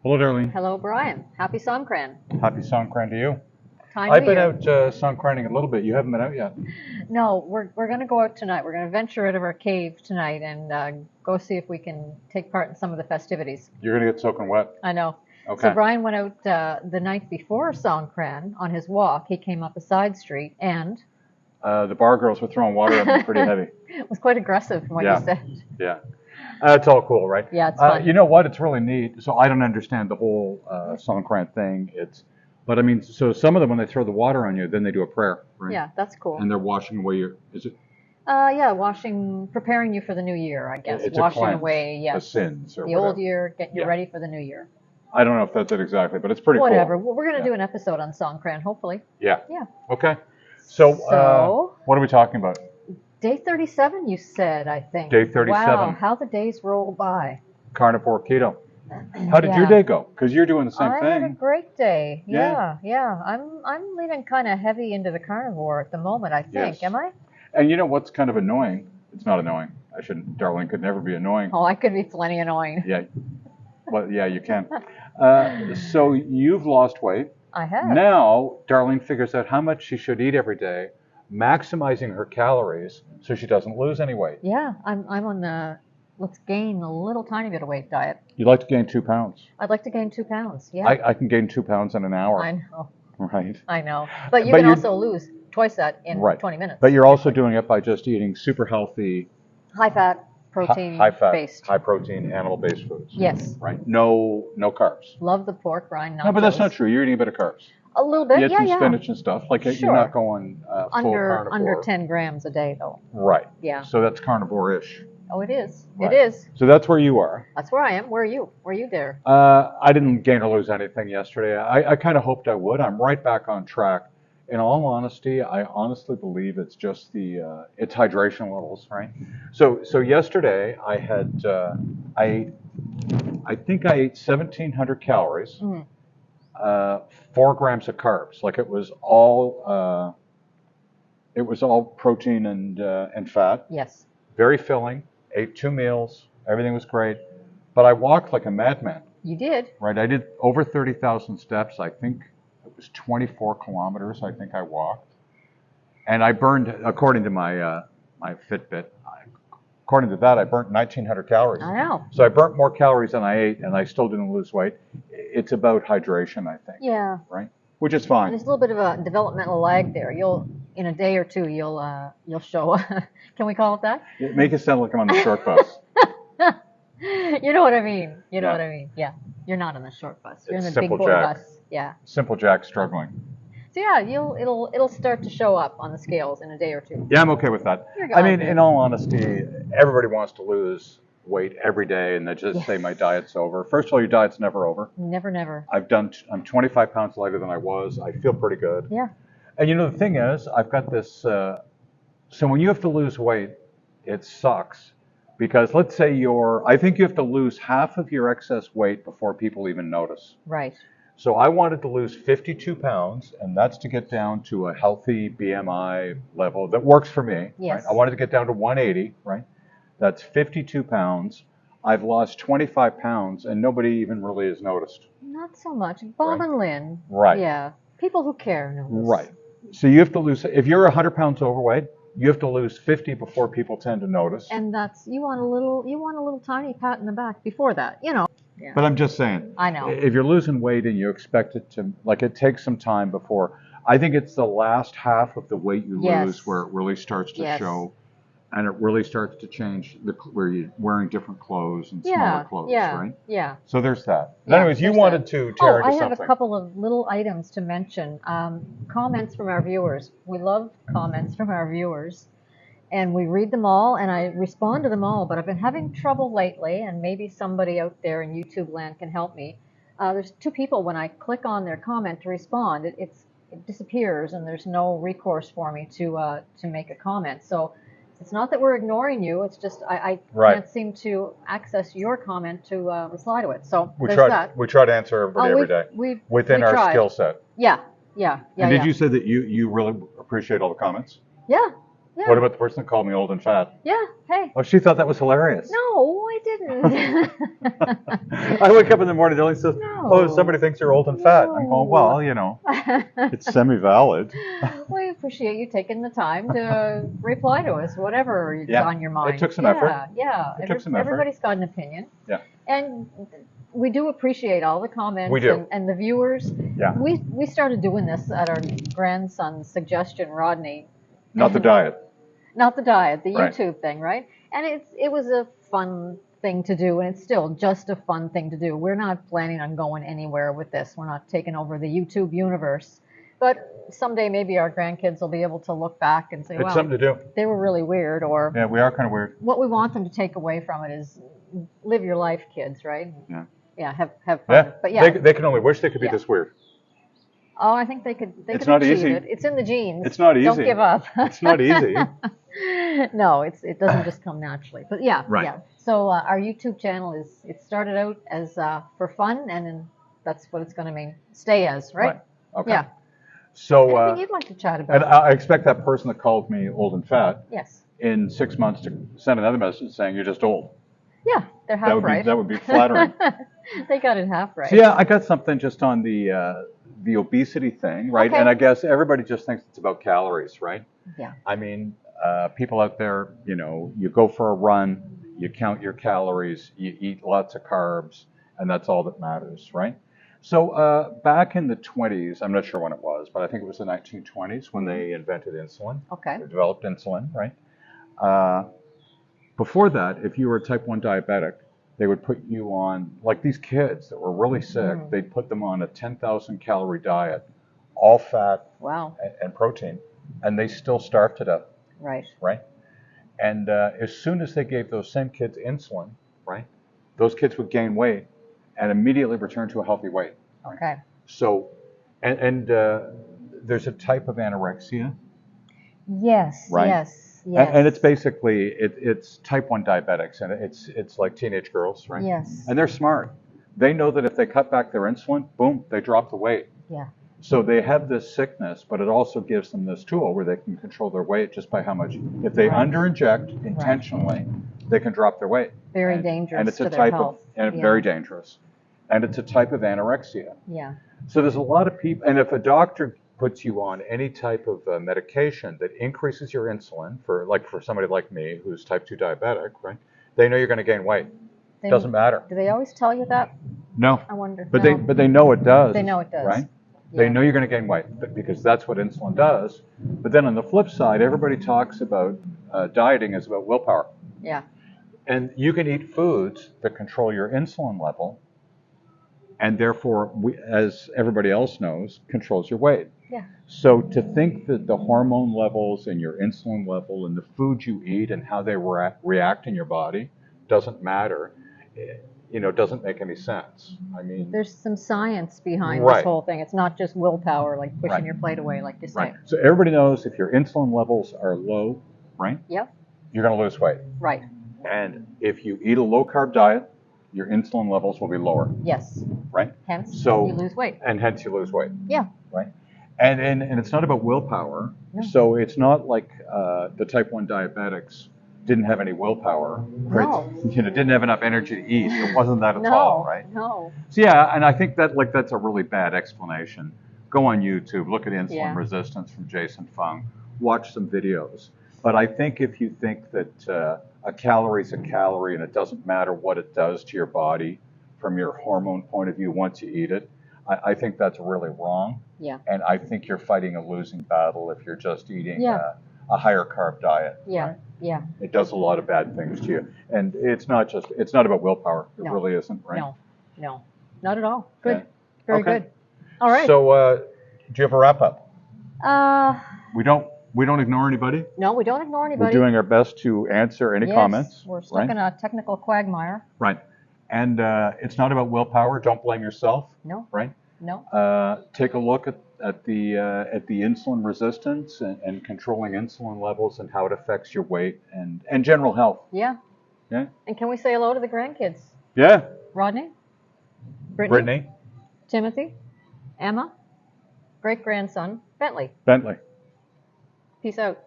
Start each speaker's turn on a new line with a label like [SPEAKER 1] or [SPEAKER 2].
[SPEAKER 1] Hello, Darlene.
[SPEAKER 2] Hello, Brian. Happy Songkran.
[SPEAKER 1] Happy Songkran to you.
[SPEAKER 2] Time
[SPEAKER 1] I've
[SPEAKER 2] of
[SPEAKER 1] been
[SPEAKER 2] year.
[SPEAKER 1] out Songkraning a little bit. You haven't been out yet.
[SPEAKER 2] No, we're going to go out tonight. We're going to venture out of our cave tonight and go see if we can take part in some of the festivities.
[SPEAKER 1] You're going to get soaking wet.
[SPEAKER 2] I know.
[SPEAKER 1] Okay.
[SPEAKER 2] So Brian went out the night before Songkran on his walk. He came up a side street and
[SPEAKER 1] The bar girls were throwing water at me pretty heavy.
[SPEAKER 2] it was quite aggressive from what
[SPEAKER 1] Yeah.
[SPEAKER 2] you said.
[SPEAKER 1] Yeah. It's all cool, right?
[SPEAKER 2] Yeah, it's fun.
[SPEAKER 1] You know what? It's really neat. So I don't understand the whole Songkran thing. But I mean, so some of them, when they throw the water on you, then they do a prayer, right?
[SPEAKER 2] Yeah, that's cool.
[SPEAKER 1] And they're washing away is it?
[SPEAKER 2] Yeah, preparing you for the new year, I guess.
[SPEAKER 1] It's
[SPEAKER 2] washing
[SPEAKER 1] a cleanse,
[SPEAKER 2] away,
[SPEAKER 1] the
[SPEAKER 2] yes,
[SPEAKER 1] sins or
[SPEAKER 2] the
[SPEAKER 1] whatever.
[SPEAKER 2] old year, get you
[SPEAKER 1] Yeah.
[SPEAKER 2] ready for the new year.
[SPEAKER 1] I don't know if that's it exactly, but it's pretty
[SPEAKER 2] Whatever.
[SPEAKER 1] cool.
[SPEAKER 2] Well, we're going to
[SPEAKER 1] Yeah.
[SPEAKER 2] do an episode on Songkran, hopefully.
[SPEAKER 1] Yeah.
[SPEAKER 2] Yeah.
[SPEAKER 1] Okay. So,
[SPEAKER 2] So-
[SPEAKER 1] what are we talking about?
[SPEAKER 2] Day 37, you said, I think.
[SPEAKER 1] Day 37.
[SPEAKER 2] Wow, how the days roll by.
[SPEAKER 1] Carnivore keto. How did your
[SPEAKER 2] Yeah.
[SPEAKER 1] day go? Because you're doing the same
[SPEAKER 2] I
[SPEAKER 1] thing.
[SPEAKER 2] had a great day.
[SPEAKER 1] Yeah.
[SPEAKER 2] Yeah. I'm leaning kind of heavy into the carnivore at the moment, I think.
[SPEAKER 1] Yes.
[SPEAKER 2] Am I?
[SPEAKER 1] And you know what's kind of annoying? It's not annoying. Darlene could never be annoying.
[SPEAKER 2] Oh, I could be plenty annoying.
[SPEAKER 1] Yeah. Well, yeah, you can. So you've lost weight.
[SPEAKER 2] I have.
[SPEAKER 1] Now, Darlene figures out how much she should eat every day, maximizing her calories so she doesn't lose any weight.
[SPEAKER 2] Yeah, I'm on the let's gain a little tiny bit of weight diet.
[SPEAKER 1] You'd like to gain 2 pounds.
[SPEAKER 2] I'd like to gain 2 pounds. Yeah.
[SPEAKER 1] I can gain 2 pounds in an hour.
[SPEAKER 2] I know.
[SPEAKER 1] Right.
[SPEAKER 2] I know. But you
[SPEAKER 1] But
[SPEAKER 2] can
[SPEAKER 1] you're-
[SPEAKER 2] also lose twice that in
[SPEAKER 1] Right.
[SPEAKER 2] 20 minutes.
[SPEAKER 1] But you're also doing it by just eating super healthy,
[SPEAKER 2] High fat, protein
[SPEAKER 1] high fat,
[SPEAKER 2] based.
[SPEAKER 1] high protein, animal-based foods.
[SPEAKER 2] Yes.
[SPEAKER 1] Right. No carbs.
[SPEAKER 2] Love the pork rind.
[SPEAKER 1] No, but that's
[SPEAKER 2] nachos.
[SPEAKER 1] not true. You're eating a bit of carbs.
[SPEAKER 2] A little bit.
[SPEAKER 1] You had
[SPEAKER 2] Yeah,
[SPEAKER 1] some
[SPEAKER 2] yeah.
[SPEAKER 1] spinach and stuff. Like
[SPEAKER 2] Sure.
[SPEAKER 1] you're not going full carnivore.
[SPEAKER 2] Under 10 grams a day, though.
[SPEAKER 1] Right.
[SPEAKER 2] Yeah.
[SPEAKER 1] So that's carnivore-ish.
[SPEAKER 2] Oh, it is.
[SPEAKER 1] Right.
[SPEAKER 2] It is.
[SPEAKER 1] So that's where you are.
[SPEAKER 2] That's where I am. Where are you? Where are you there?
[SPEAKER 1] I didn't gain or lose anything yesterday. I kind of hoped I would. I'm right back on track. In all honesty, I honestly believe it's just it's hydration levels, right? So yesterday I had I think I ate 1,700 calories, 4 grams of carbs. Like it was all protein and fat.
[SPEAKER 2] Yes.
[SPEAKER 1] Very filling. Ate 2 meals. Everything was great. But I walked like a madman.
[SPEAKER 2] You did.
[SPEAKER 1] Right, I did over 30,000 steps. I think it was 24 kilometers. I think I walked, and I burned, according to my my Fitbit, according to that, I burnt 1,900 calories.
[SPEAKER 2] I know.
[SPEAKER 1] So I burnt more calories than I ate, and I still didn't lose weight. It's about hydration, I think.
[SPEAKER 2] Yeah.
[SPEAKER 1] Right, which is fine.
[SPEAKER 2] There's a little bit of a developmental lag there. In a day or two, you'll show. Can we call it that?
[SPEAKER 1] Make it sound like I'm on the short bus.
[SPEAKER 2] You know what I mean. You know
[SPEAKER 1] Yeah.
[SPEAKER 2] what I mean. Yeah. You're not on the short bus. You're
[SPEAKER 1] It's
[SPEAKER 2] in the big
[SPEAKER 1] Simple
[SPEAKER 2] boy
[SPEAKER 1] Jack.
[SPEAKER 2] bus. Yeah.
[SPEAKER 1] Simple Jack struggling.
[SPEAKER 2] So yeah, it'll start to show up on the scales in a day or two.
[SPEAKER 1] Yeah, I'm okay with that.
[SPEAKER 2] You're
[SPEAKER 1] I mean,
[SPEAKER 2] going.
[SPEAKER 1] in all honesty, everybody wants to lose weight every day, and they just
[SPEAKER 2] Yes.
[SPEAKER 1] say my diet's over. First of all, your diet's never over.
[SPEAKER 2] Never.
[SPEAKER 1] I'm 25 pounds lighter than I was. I feel pretty good.
[SPEAKER 2] Yeah.
[SPEAKER 1] And you know, the thing is, I've got this, so when you have to lose weight, it sucks. Because let's say I think you have to lose half of your excess weight before people even notice.
[SPEAKER 2] Right.
[SPEAKER 1] So I wanted to lose 52 pounds, and that's to get down to a healthy BMI level that works for me.
[SPEAKER 2] Yes.
[SPEAKER 1] Right? I wanted to get down to 180, right? That's 52 pounds. I've lost 25 pounds, and nobody even really has noticed.
[SPEAKER 2] Not so much. Bob
[SPEAKER 1] Right.
[SPEAKER 2] and Lynn.
[SPEAKER 1] Right.
[SPEAKER 2] Yeah. People who care notice.
[SPEAKER 1] Right. So you have to lose, if you're 100 pounds overweight, you have to lose 50 before people tend to notice.
[SPEAKER 2] And you want a little tiny pat in the back before that. Yeah.
[SPEAKER 1] But I'm just saying,
[SPEAKER 2] I know.
[SPEAKER 1] if you're losing weight and you expect it to, like it takes some time before, I think it's the last half of the weight you
[SPEAKER 2] Yes.
[SPEAKER 1] lose where it really starts to
[SPEAKER 2] Yes.
[SPEAKER 1] show, and it really starts to change where you're wearing different clothes and
[SPEAKER 2] Yeah.
[SPEAKER 1] smaller clothes,
[SPEAKER 2] Yeah.
[SPEAKER 1] right?
[SPEAKER 2] Yeah.
[SPEAKER 1] So there's that. But
[SPEAKER 2] Yeah,
[SPEAKER 1] anyways, you
[SPEAKER 2] there's
[SPEAKER 1] wanted
[SPEAKER 2] that.
[SPEAKER 1] to tear into
[SPEAKER 2] I have
[SPEAKER 1] something.
[SPEAKER 2] a couple of little items to mention. Comments from our viewers. We love comments from our viewers. And we read them all, and I respond to them all, but I've been having trouble lately, and maybe somebody out there in YouTube land can help me. There's 2 people, when I click on their comment to respond, it disappears, and there's no recourse for me to make a comment. So it's not that we're ignoring you, it's just I
[SPEAKER 1] Right.
[SPEAKER 2] can't seem to access your comment to reply to it. So
[SPEAKER 1] we
[SPEAKER 2] there's
[SPEAKER 1] try,
[SPEAKER 2] that.
[SPEAKER 1] we try to answer everybody every day within
[SPEAKER 2] we
[SPEAKER 1] our
[SPEAKER 2] tried.
[SPEAKER 1] skill set.
[SPEAKER 2] Yeah.
[SPEAKER 1] And did you say that you really appreciate all the comments?
[SPEAKER 2] Yeah. Yeah.
[SPEAKER 1] What about the person that called me old and fat?
[SPEAKER 2] Yeah. Hey.
[SPEAKER 1] Oh, she thought that was hilarious.
[SPEAKER 2] No, I didn't.
[SPEAKER 1] I wake up in the morning, Dylan says,
[SPEAKER 2] No.
[SPEAKER 1] "Oh, somebody thinks you're old and fat." I'm going, "Well, you know, it's semi-valid."
[SPEAKER 2] We appreciate you taking the time to reply to us, whatever is
[SPEAKER 1] Yeah.
[SPEAKER 2] on your mind.
[SPEAKER 1] It took some
[SPEAKER 2] yeah,
[SPEAKER 1] effort.
[SPEAKER 2] Yeah,
[SPEAKER 1] It took some effort.
[SPEAKER 2] Everybody's got an opinion.
[SPEAKER 1] Yeah.
[SPEAKER 2] And we do appreciate all the comments
[SPEAKER 1] We do.
[SPEAKER 2] and the viewers.
[SPEAKER 1] Yeah.
[SPEAKER 2] We started doing this at our grandson's suggestion, Rodney.
[SPEAKER 1] Not the diet.
[SPEAKER 2] Not the diet, the
[SPEAKER 1] Right.
[SPEAKER 2] YouTube thing, right? And it was a fun thing to do, and it's still just a fun thing to do. We're not planning on going anywhere with this. We're not taking over the YouTube universe. But someday maybe our grandkids will be able to look back and say,
[SPEAKER 1] It's
[SPEAKER 2] wow,
[SPEAKER 1] something to do.
[SPEAKER 2] they were really weird. Or
[SPEAKER 1] Yeah, we are kind of weird.
[SPEAKER 2] what we want them to take away from it is live your life, kids, right?
[SPEAKER 1] Yeah.
[SPEAKER 2] Yeah, have fun.
[SPEAKER 1] Yeah.
[SPEAKER 2] But yeah.
[SPEAKER 1] They can only wish they could be
[SPEAKER 2] Yeah.
[SPEAKER 1] this weird.
[SPEAKER 2] Oh, I think they could
[SPEAKER 1] It's not
[SPEAKER 2] achieve
[SPEAKER 1] easy.
[SPEAKER 2] it. It's in the genes.
[SPEAKER 1] It's not easy.
[SPEAKER 2] Don't give up.
[SPEAKER 1] It's not easy.
[SPEAKER 2] No, it doesn't just come naturally. But yeah,
[SPEAKER 1] Right.
[SPEAKER 2] yeah. So our YouTube channel it started out as for fun, and then that's what it's going to stay as, right?
[SPEAKER 1] Okay.
[SPEAKER 2] Yeah.
[SPEAKER 1] So,
[SPEAKER 2] Anything you'd like to chat about?
[SPEAKER 1] and I expect that person that called me old and fat
[SPEAKER 2] Yes.
[SPEAKER 1] in 6 months to send another message saying you're just old.
[SPEAKER 2] Yeah, they're half right.
[SPEAKER 1] That would be flattering.
[SPEAKER 2] They got it half right.
[SPEAKER 1] So yeah, I got something just on the obesity thing, right?
[SPEAKER 2] Okay.
[SPEAKER 1] And I guess everybody just thinks it's about calories, right?
[SPEAKER 2] Yeah.
[SPEAKER 1] I mean, people out there, you go for a run, you count your calories, you eat lots of carbs, and that's all that matters, right? So back in the 20s, I'm not sure when it was, but I think it was the 1920s when they invented insulin.
[SPEAKER 2] Okay.
[SPEAKER 1] They developed insulin, right? Before that, if you were a type 1 diabetic, they would put you on, like these kids that were really sick, they'd put them on a 10,000 calorie diet, all fat
[SPEAKER 2] Wow.
[SPEAKER 1] and protein, and they still starved to death,
[SPEAKER 2] Right.
[SPEAKER 1] right? And as soon as they gave those same kids insulin, right, those kids would gain weight and immediately return to a healthy weight.
[SPEAKER 2] Okay.
[SPEAKER 1] So, and there's a type of anorexia,
[SPEAKER 2] Yes.
[SPEAKER 1] Right.
[SPEAKER 2] Yes. Yes.
[SPEAKER 1] and it's basically it's type 1 diabetics, and it's like teenage girls, right?
[SPEAKER 2] Yes.
[SPEAKER 1] And they're smart. They know that if they cut back their insulin, boom, they drop the weight.
[SPEAKER 2] Yeah.
[SPEAKER 1] So they have this sickness, but it also gives them this tool where they can control their weight just by how much. If they under-inject intentionally, they can drop their weight.
[SPEAKER 2] Very dangerous
[SPEAKER 1] And it's
[SPEAKER 2] to
[SPEAKER 1] a
[SPEAKER 2] their
[SPEAKER 1] type
[SPEAKER 2] health.
[SPEAKER 1] of,
[SPEAKER 2] Yeah.
[SPEAKER 1] very dangerous. And it's a type of anorexia.
[SPEAKER 2] Yeah.
[SPEAKER 1] So there's a lot of people, and if a doctor puts you on any type of medication that increases your insulin, for somebody like me who's type 2 diabetic, right? They know you're going to gain weight. Doesn't matter.
[SPEAKER 2] Do they always tell you that?
[SPEAKER 1] No.
[SPEAKER 2] I wonder.
[SPEAKER 1] But
[SPEAKER 2] No.
[SPEAKER 1] they know it does.
[SPEAKER 2] They know it does.
[SPEAKER 1] Right?
[SPEAKER 2] Yeah.
[SPEAKER 1] They know you're going to gain weight because that's what insulin does. But then on the flip side, everybody talks about dieting is about willpower.
[SPEAKER 2] Yeah.
[SPEAKER 1] And you can eat foods that control your insulin level, and therefore, as everybody else knows, controls your weight.
[SPEAKER 2] Yeah.
[SPEAKER 1] So to think that the hormone levels and your insulin level and the foods you eat and how they react in your body doesn't matter, doesn't make any sense. I mean,
[SPEAKER 2] There's some science behind
[SPEAKER 1] Right.
[SPEAKER 2] this whole thing. It's not just willpower, like pushing
[SPEAKER 1] Right.
[SPEAKER 2] your plate away, like you say.
[SPEAKER 1] right. So everybody knows if your insulin levels are low, right,
[SPEAKER 2] Yep.
[SPEAKER 1] you're going to lose weight.
[SPEAKER 2] Right.
[SPEAKER 1] And if you eat a low carb diet, your insulin levels will be lower,
[SPEAKER 2] Yes.
[SPEAKER 1] right?
[SPEAKER 2] Hence,
[SPEAKER 1] So-
[SPEAKER 2] you lose weight.
[SPEAKER 1] And hence you lose weight.
[SPEAKER 2] Yeah.
[SPEAKER 1] Right? And it's not about willpower.
[SPEAKER 2] No.
[SPEAKER 1] So it's not like the type 1 diabetics didn't have any willpower. Right?
[SPEAKER 2] No.
[SPEAKER 1] Didn't have enough energy to eat. It wasn't that at
[SPEAKER 2] No.
[SPEAKER 1] all, right?
[SPEAKER 2] No.
[SPEAKER 1] So yeah, and I think that's a really bad explanation. Go on YouTube, look at insulin
[SPEAKER 2] Yeah.
[SPEAKER 1] resistance from Jason Fung, watch some videos. But I think if you think that a calorie is a calorie and it doesn't matter what it does to your body from your hormone point of view once you eat it, I think that's really wrong.
[SPEAKER 2] Yeah.
[SPEAKER 1] And I think you're fighting a losing battle if you're just eating
[SPEAKER 2] Yeah.
[SPEAKER 1] a higher carb diet.
[SPEAKER 2] Yeah.
[SPEAKER 1] right?
[SPEAKER 2] Yeah.
[SPEAKER 1] It does a lot of bad things to you. And it's not about willpower. It
[SPEAKER 2] No.
[SPEAKER 1] really isn't, right?
[SPEAKER 2] No. No. Not at all. Good.
[SPEAKER 1] Yeah.
[SPEAKER 2] Very
[SPEAKER 1] Okay.
[SPEAKER 2] good. All right.
[SPEAKER 1] So do you have a wrap up?
[SPEAKER 2] Uh,
[SPEAKER 1] We don't ignore anybody.
[SPEAKER 2] no, we don't ignore
[SPEAKER 1] We're
[SPEAKER 2] anybody.
[SPEAKER 1] doing our best to answer any
[SPEAKER 2] Yes,
[SPEAKER 1] comments.
[SPEAKER 2] We're stuck
[SPEAKER 1] right?
[SPEAKER 2] in a technical quagmire.
[SPEAKER 1] Right. And it's not about willpower. Don't blame yourself.
[SPEAKER 2] No.
[SPEAKER 1] Right.
[SPEAKER 2] No.
[SPEAKER 1] Take a look at the insulin resistance and controlling insulin levels and how it affects your weight and general health.
[SPEAKER 2] Yeah.
[SPEAKER 1] Yeah.
[SPEAKER 2] And can we say hello to the grandkids?
[SPEAKER 1] Yeah.
[SPEAKER 2] Rodney?
[SPEAKER 1] Brittany.
[SPEAKER 2] Timothy? Emma? Great grandson? Bentley.
[SPEAKER 1] Bentley.
[SPEAKER 2] Peace out.